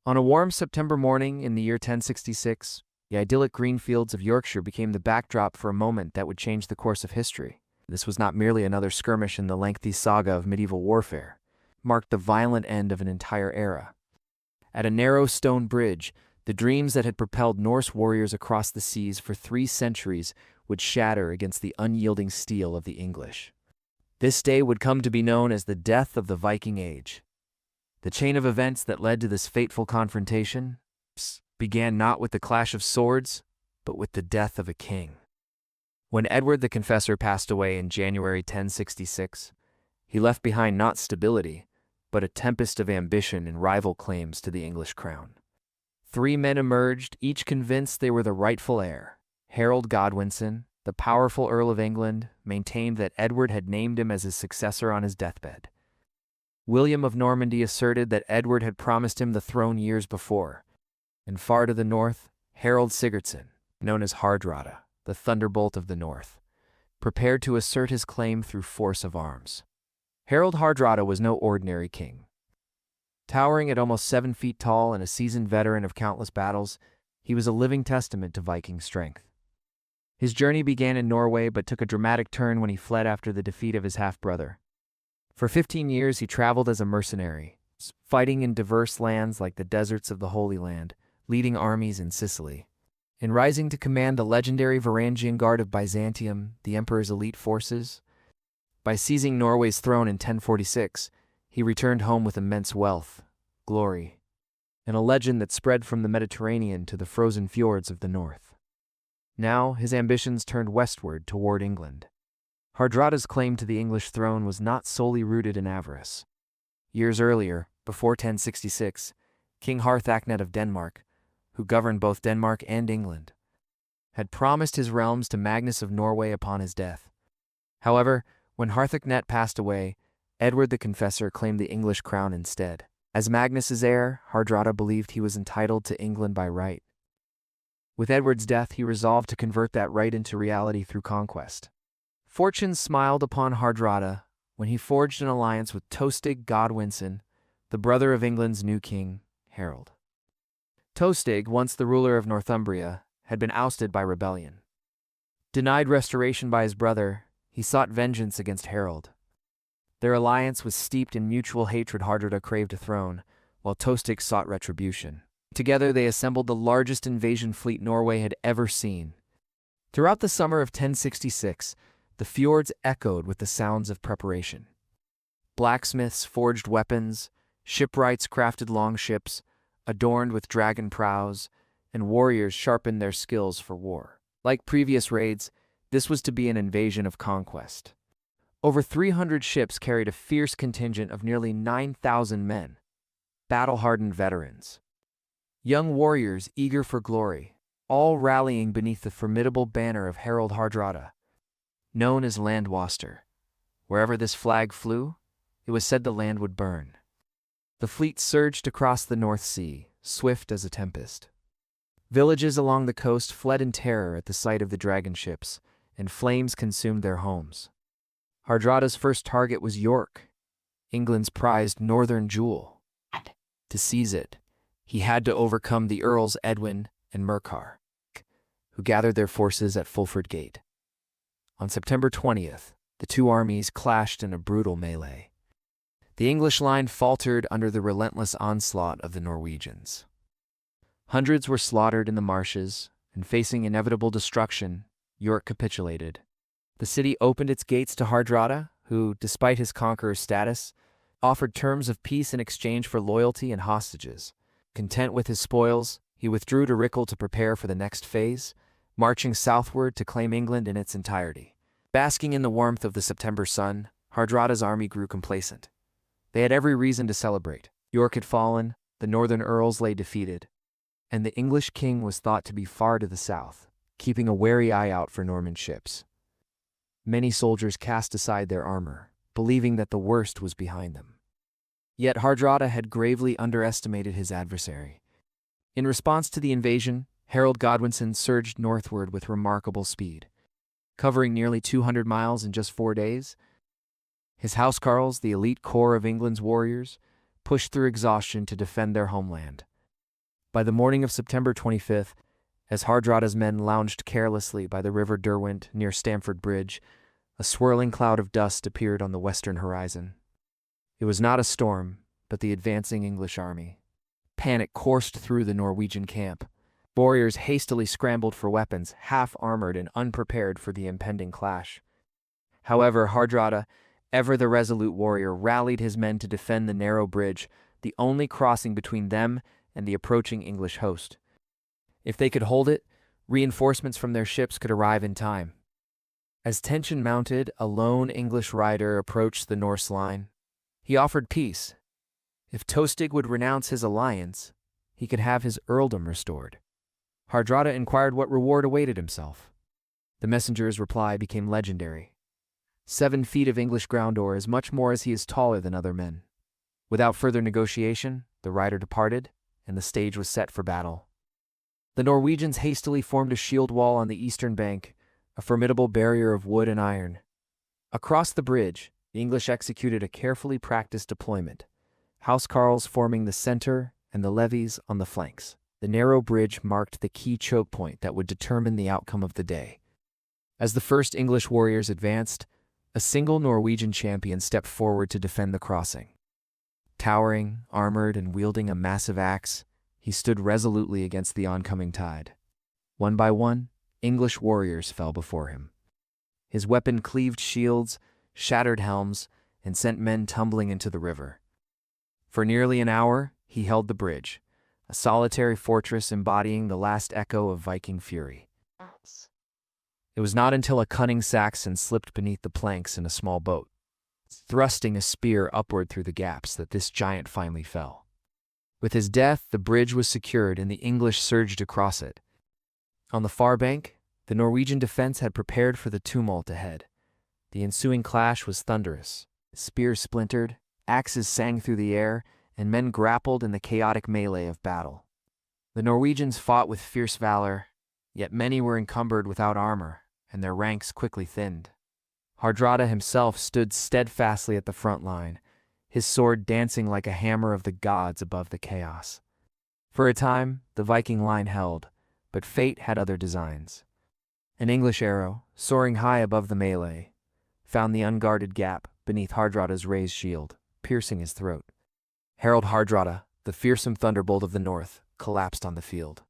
On a warm September morning in the year 1066, the idyllic green fields of Yorkshire became the backdrop for a moment that would change the course of history. This was not merely another skirmish in the lengthy saga of medieval warfare. It marked the violent end of an entire era. At a narrow stone bridge, the dreams that had propelled Norse warriors across the seas for 3 centuries would shatter against the unyielding steel of the English. This day would come to be known as the death of the Viking Age. The chain of events that led to this fateful confrontation began not with the clash of swords, but with the death of a king. When Edward the Confessor passed away in January 1066, he left behind not stability, but a tempest of ambition and rival claims to the English crown. 3 men emerged, each convinced they were the rightful heir. Harald Godwinson, the powerful Earl of England, maintained that Edward had named him as his successor on his deathbed. William of Normandy asserted that Edward had promised him the throne years before. And far to the north, Harald Sigurdsson, known as Hardrada, the thunderbolt of the north, prepared to assert his claim through force of arms. Harald Hardrada was no ordinary king. Towering at almost 7 feet tall and a seasoned veteran of countless battles, he was a living testament to Viking strength. His journey began in Norway but took a dramatic turn when he fled after the defeat of his half-brother. For 15 years he traveled as a mercenary, fighting in diverse lands like the deserts of the Holy Land, leading armies in Sicily, and rising to command the legendary Varangian Guard of Byzantium, the emperor's elite forces. By seizing Norway's throne in 1046, he returned home with immense wealth, glory, and a legend that spread from the Mediterranean to the frozen fjords of the north. Now his ambitions turned westward toward England. Hardrada's claim to the English throne was not solely rooted in avarice. Years earlier, before 1066, King Harthacnut of Denmark, who governed both Denmark and England, had promised his realms to Magnus of Norway upon his death. However, when Harthacnut passed away, Edward the Confessor claimed the English crown instead. As Magnus's heir, Hardrada believed he was entitled to England by right. With Edward's death, he resolved to convert that right into reality through conquest. Fortune smiled upon Hardrada when he forged an alliance with Tostig Godwinson, the brother of England's new king, Harald. Tostig, once the ruler of Northumbria, had been ousted by rebellion. Denied restoration by his brother, he sought vengeance against Harald. Their alliance was steeped in mutual hatred. Hardrada craved a throne, while Tostig sought retribution. Together they assembled the largest invasion fleet Norway had ever seen. Throughout the summer of 1066, the fjords echoed with the sounds of preparation. Blacksmiths forged weapons, shipwrights crafted longships, adorned with dragon prows, and warriors sharpened their skills for war. Like previous raids, this was to be an invasion of conquest. Over 300 ships carried a fierce contingent of nearly 9,000 men, battle-hardened veterans. Young warriors eager for glory, all rallying beneath the formidable banner of Harald Hardrada, known as Landwaster. Wherever this flag flew, it was said the land would burn. The fleet surged across the North Sea, swift as a tempest. Villages along the coast fled in terror at the sight of the dragon ships, and flames consumed their homes. Hardrada's first target was York, England's prized northern jewel. To seize it, he had to overcome the Earls Edwin and Mercar, who gathered their forces at Fulford Gate. On September 20th, the 2 armies clashed in a brutal melee. The English line faltered under the relentless onslaught of the Norwegians. Hundreds were slaughtered in the marshes, and facing inevitable destruction, York capitulated. The city opened its gates to Hardrada, who, despite his conqueror's status, offered terms of peace in exchange for loyalty and hostages. Content with his spoils, he withdrew to Rickle to prepare for the next phase, marching southward to claim England in its entirety. Basking in the warmth of the September sun, Hardrada's army grew complacent. They had every reason to celebrate. York had fallen, the northern earls lay defeated, and the English king was thought to be far to the south, keeping a wary eye out for Norman ships. Many soldiers cast aside their armor, believing that the worst was behind them. Yet Hardrada had gravely underestimated his adversary. In response to the invasion, Harald Godwinson surged northward with remarkable speed. Covering nearly 200 miles in just 4 days, his housecarls, the elite core of England's warriors, pushed through exhaustion to defend their homeland. By the morning of September 25th, as Hardrada's men lounged carelessly by the river Derwent near Stamford Bridge, a swirling cloud of dust appeared on the western horizon. It was not a storm, but the advancing English army. Panic coursed through the Norwegian camp. Warriors hastily scrambled for weapons, half-armored and unprepared for the impending clash. However, Hardrada, ever the resolute warrior, rallied his men to defend the narrow bridge, the only crossing between them and the approaching English host. If they could hold it, reinforcements from their ships could arrive in time. As tension mounted, a lone English rider approached the Norse line. He offered peace. If Tostig would renounce his alliance, he could have his earldom restored. Hardrada inquired what reward awaited himself. The messenger's reply became legendary. 7 feet of English ground ore is much more as he is taller than other men. Without further negotiation, the rider departed, and the stage was set for battle. The Norwegians hastily formed a shield wall on the eastern bank, a formidable barrier of wood and iron. Across the bridge, the English executed a carefully practiced deployment, housecarls forming the center and the levies on the flanks. The narrow bridge marked the key choke point that would determine the outcome of the day. As the first English warriors advanced, a single Norwegian champion stepped forward to defend the crossing. Towering, armored, and wielding a massive axe, he stood resolutely against the oncoming tide. One by one, English warriors fell before him. His weapon cleaved shields, shattered helms, and sent men tumbling into the river. For nearly an hour, he held the bridge, a solitary fortress embodying the last echo of Viking fury. It was not until a cunning Saxon slipped beneath the planks in a small boat, thrusting a spear upward through the gaps, that this giant finally fell. With his death, the bridge was secured and the English surged across it. On the far bank, the Norwegian defense had prepared for the tumult ahead. The ensuing clash was thunderous. Spears splintered, axes sang through the air, and men grappled in the chaotic melee of battle. The Norwegians fought with fierce valor, yet many were encumbered without armor, and their ranks quickly thinned. Hardrada himself stood steadfastly at the front line, his sword dancing like a hammer of the gods above the chaos. For a time, the Viking line held, but fate had other designs. An English arrow, soaring high above the melee, found the unguarded gap beneath Hardrada's raised shield, piercing his throat. Harald Hardrada, the fearsome thunderbolt of the north, collapsed on the field.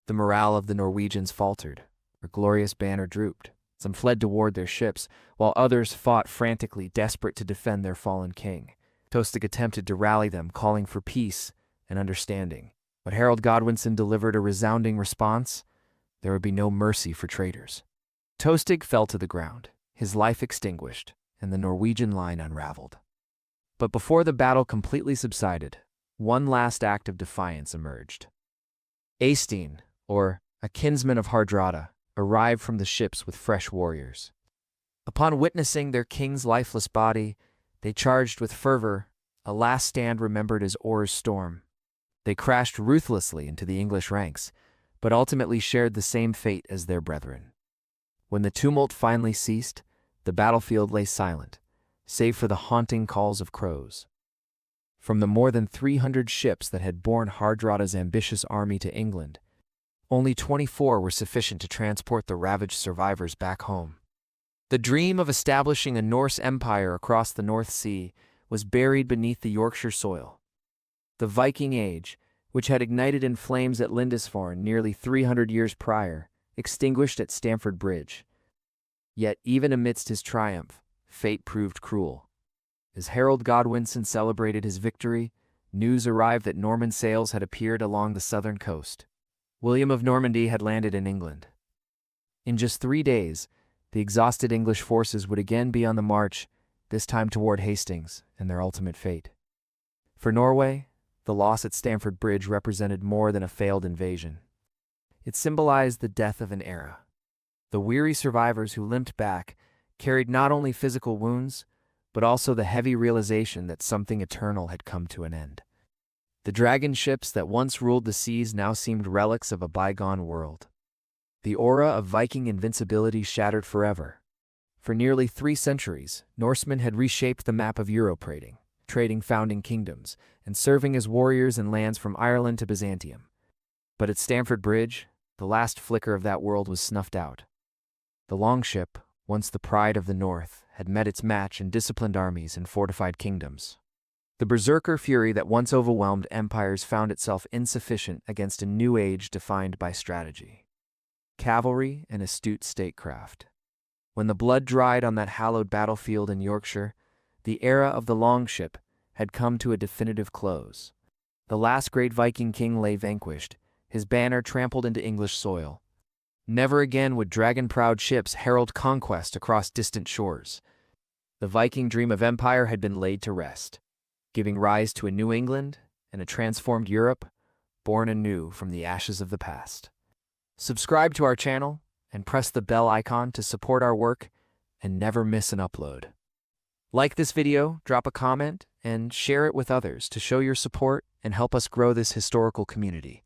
The morale of the Norwegians faltered. Their glorious banner drooped. Some fled toward their ships, while others fought frantically, desperate to defend their fallen king. Tostig attempted to rally them, calling for peace and understanding. But Harald Godwinson delivered a resounding response: there would be no mercy for traitors. Tostig fell to the ground, his life extinguished, and the Norwegian line unraveled. But before the battle completely subsided, one last act of defiance emerged. Eystein, or a kinsman of Hardrada, arrived from the ships with fresh warriors. Upon witnessing their king's lifeless body, they charged with fervor, a last stand remembered as Orr's storm. They crashed ruthlessly into the English ranks, but ultimately shared the same fate as their brethren. When the tumult finally ceased, the battlefield lay silent, save for the haunting calls of crows. From the more than 300 ships that had borne Hardrada's ambitious army to England, only 24 were sufficient to transport the ravaged survivors back home. The dream of establishing a Norse empire across the North Sea was buried beneath the Yorkshire soil. The Viking Age, which had ignited in flames at Lindisfarne nearly 300 years prior, extinguished at Stamford Bridge. Yet even amidst his triumph, fate proved cruel. As Harald Godwinson celebrated his victory, news arrived that Norman sails had appeared along the southern coast. William of Normandy had landed in England. In just 3 days, the exhausted English forces would again be on the march, this time toward Hastings and their ultimate fate. For Norway, the loss at Stamford Bridge represented more than a failed invasion. It symbolized the death of an era. The weary survivors who limped back carried not only physical wounds, but also the heavy realization that something eternal had come to an end. The dragon ships that once ruled the seas now seemed relics of a bygone world. The aura of Viking invincibility shattered forever. For nearly 3 centuries, Norsemen had reshaped the map of Euro-trading, trading founding kingdoms, and serving as warriors in lands from Ireland to Byzantium. But at Stamford Bridge, the last flicker of that world was snuffed out. The longship, once the pride of the North, had met its match in disciplined armies and fortified kingdoms. The berserker fury that once overwhelmed empires found itself insufficient against a new age defined by strategy, cavalry, and astute statecraft. When the blood dried on that hallowed battlefield in Yorkshire, the era of the longship had come to a definitive close. The last great Viking king lay vanquished, his banner trampled into English soil. Never again would dragon-proud ships herald conquest across distant shores. The Viking dream of empire had been laid to rest, giving rise to a New England and a transformed Europe, born anew from the ashes of the past. Subscribe to our channel and press the bell icon to support our work and never miss an upload. Like this video, drop a comment, and share it with others to show your support and help us grow this historical community.